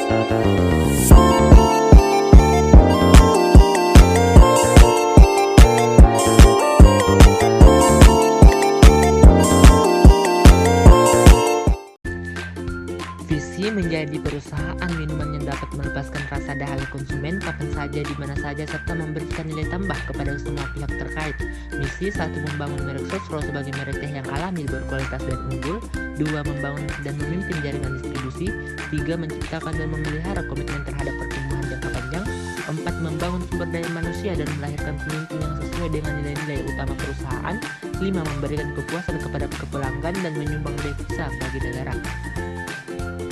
Visi menjadi perusahaan minuman yang dapat melepaskan rasa dahaga konsumen kapan saja, di mana saja, serta memberikan nilai tambah kepada semua pihak terkait. Misi: 1. Membangun merek Sosro sebagai merek teh yang alami, berkualitas dan unggul. 2. Membangun dan memimpin jaringan distribusi. 3. Menciptakan dan memelihara komitmen terhadap pertumbuhan jangka panjang. 4. Membangun sumber daya manusia dan melahirkan pemimpin yang sesuai dengan nilai-nilai utama perusahaan. 5. Memberikan kepuasan kepada pelanggan dan menyumbang devisa bagi negara.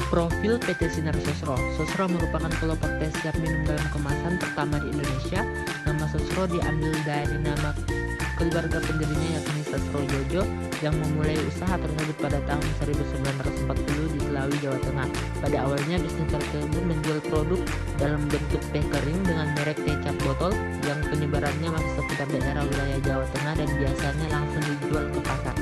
Profil PT Sinar Sosro. Sosro merupakan kelompok teh siap minum dalam kemasan pertama di Indonesia. Nama Sosro diambil dari nama keluarga pendirinya, yakni Sosro Jojo, yang memulai usaha tersebut pada tahun 1940 di Selawi, Jawa Tengah. Pada awalnya bisnis tersebut menjual produk dalam bentuk teh kering dengan merek teh cap botol yang penyebarannya masih seputar daerah wilayah Jawa Tengah dan biasanya langsung dijual ke pasar.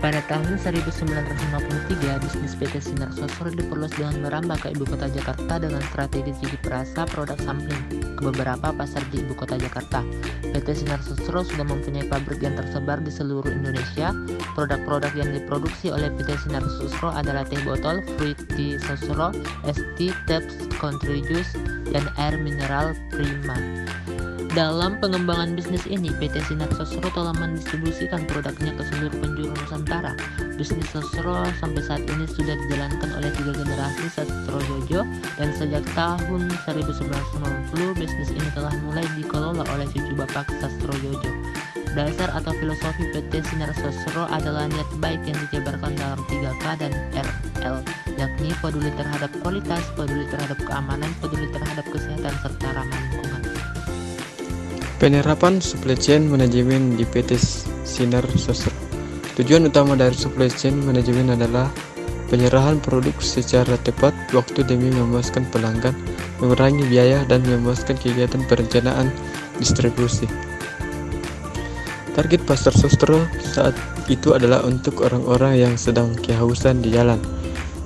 Pada tahun 1953, bisnis PT Sinar Sosro diperluas dengan merambah ke ibu kota Jakarta dengan strategi cicip rasa produk sampling ke beberapa pasar di ibu kota Jakarta. PT Sinar Sosro sudah mempunyai pabrik yang tersebar di seluruh Indonesia. Produk-produk yang diproduksi oleh PT Sinar Sosro adalah teh botol, fruit tea Sosro, es tea, taps, country juice, dan air mineral Prima. Dalam pengembangan bisnis ini, PT Sinar Sosro telah mendistribusikan produknya ke seluruh penjuru Nusantara. Bisnis Sosro sampai saat ini sudah dijalankan oleh 3 generasi Sosro Jojo, dan sejak tahun 1990 bisnis ini telah mulai dikelola oleh cucu bapak Sosro Jojo. Dasar atau filosofi PT Sinar Sosro adalah niat baik yang dijabarkan dalam 3K dan RL, yakni peduli terhadap kualitas, peduli terhadap keamanan, peduli terhadap kesehatan, serta ramah lingkungan. Penerapan supply chain manajemen di PT Sinar Sosro. Tujuan utama dari supply chain manajemen adalah penyerahan produk secara tepat waktu demi memuaskan pelanggan, mengurangi biaya, dan memuaskan kegiatan perencanaan distribusi. Target pasar Sosro saat itu adalah untuk orang-orang yang sedang kehausan di jalan.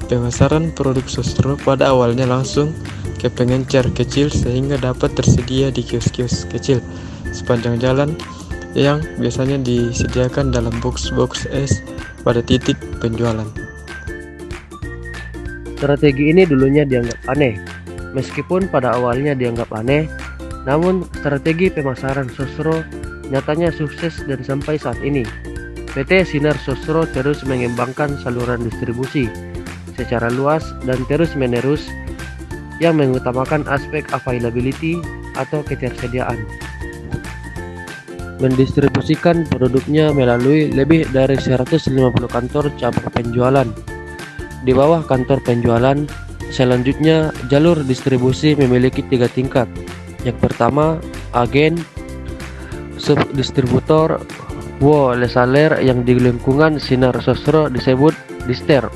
Pemasaran produk Sosro pada awalnya langsung ke pengencer kecil sehingga dapat tersedia di kios-kios kecil sepanjang jalan yang biasanya disediakan dalam box-box es pada titik penjualan. Strategi ini dulunya dianggap aneh. Meskipun pada awalnya dianggap aneh, namun strategi pemasaran Sosro nyatanya sukses dan sampai saat ini. PT Sinar Sosro terus mengembangkan saluran distribusi secara luas dan terus-menerus yang mengutamakan aspek availability atau ketersediaan. Mendistribusikan produknya melalui lebih dari 150 kantor cabang penjualan. Di bawah kantor penjualan, selanjutnya jalur distribusi memiliki 3 tingkat. Yang pertama, agen, subdistributor, wholesaler yang di lingkungan Sinar Sosro disebut dister.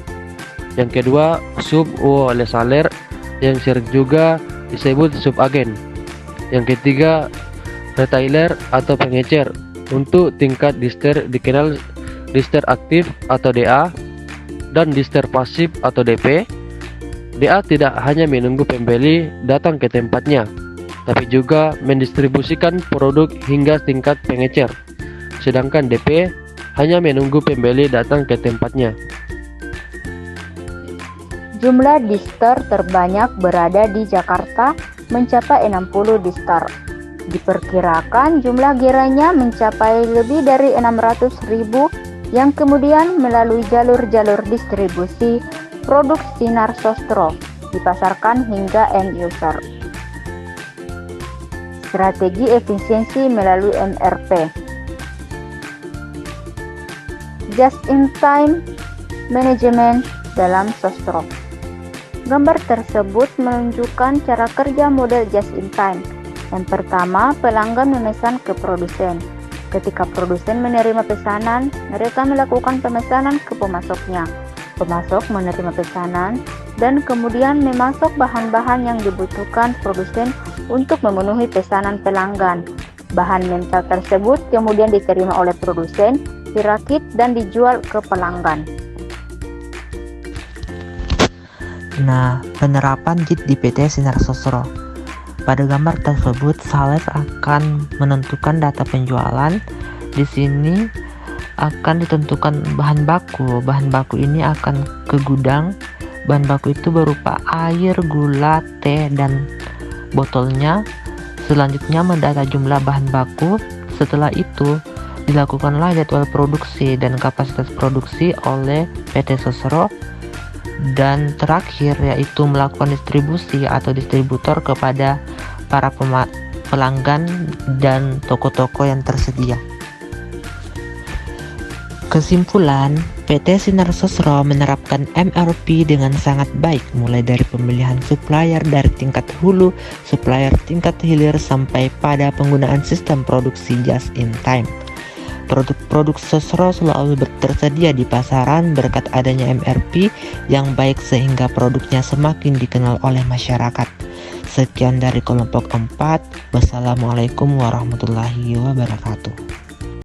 Yang kedua, sub-wholesaler yang sering juga disebut subagen. Yang ketiga, retailer atau pengecer. Untuk tingkat dister dikenal dister aktif atau DA dan dister pasif atau DP. DA tidak hanya menunggu pembeli datang ke tempatnya, tapi juga mendistribusikan produk hingga tingkat pengecer. Sedangkan DP hanya menunggu pembeli datang ke tempatnya. Jumlah dister terbanyak berada di Jakarta, mencapai 60 dister. Diperkirakan jumlah gerainya mencapai lebih dari 600.000 yang kemudian melalui jalur-jalur distribusi produk Sinar Sosro dipasarkan hingga end user. Strategi efisiensi melalui MRP. Just in time management dalam Sosro. Gambar tersebut menunjukkan cara kerja model just in time. Yang pertama, pelanggan memesan ke produsen. Ketika produsen menerima pesanan, mereka melakukan pemesanan ke pemasoknya. Pemasok menerima pesanan dan kemudian memasok bahan-bahan yang dibutuhkan produsen untuk memenuhi pesanan pelanggan. Bahan mentah tersebut kemudian diterima oleh produsen, dirakit dan dijual ke pelanggan. Nah, penerapan JIT di PT Sinar Sosro. Pada gambar tersebut, sales akan menentukan data penjualan. Di sini akan ditentukan bahan baku. Bahan baku ini akan ke gudang. Bahan baku itu berupa air, gula, teh, dan botolnya. Selanjutnya mendata jumlah bahan baku. Setelah itu dilakukanlah jadwal produksi dan kapasitas produksi oleh PT Sosro. Dan terakhir yaitu melakukan distribusi atau distributor kepada para pelanggan dan toko-toko yang tersedia. Kesimpulan, PT Sinar Sosro menerapkan MRP dengan sangat baik, mulai dari pemilihan supplier dari tingkat hulu, supplier tingkat hilir, sampai pada penggunaan sistem produksi just in time. Produk-produk Sosro selalu tersedia di pasaran berkat adanya MRP yang baik sehingga produknya semakin dikenal oleh masyarakat. Sekian dari kelompok 4. Wassalamualaikum warahmatullahi wabarakatuh.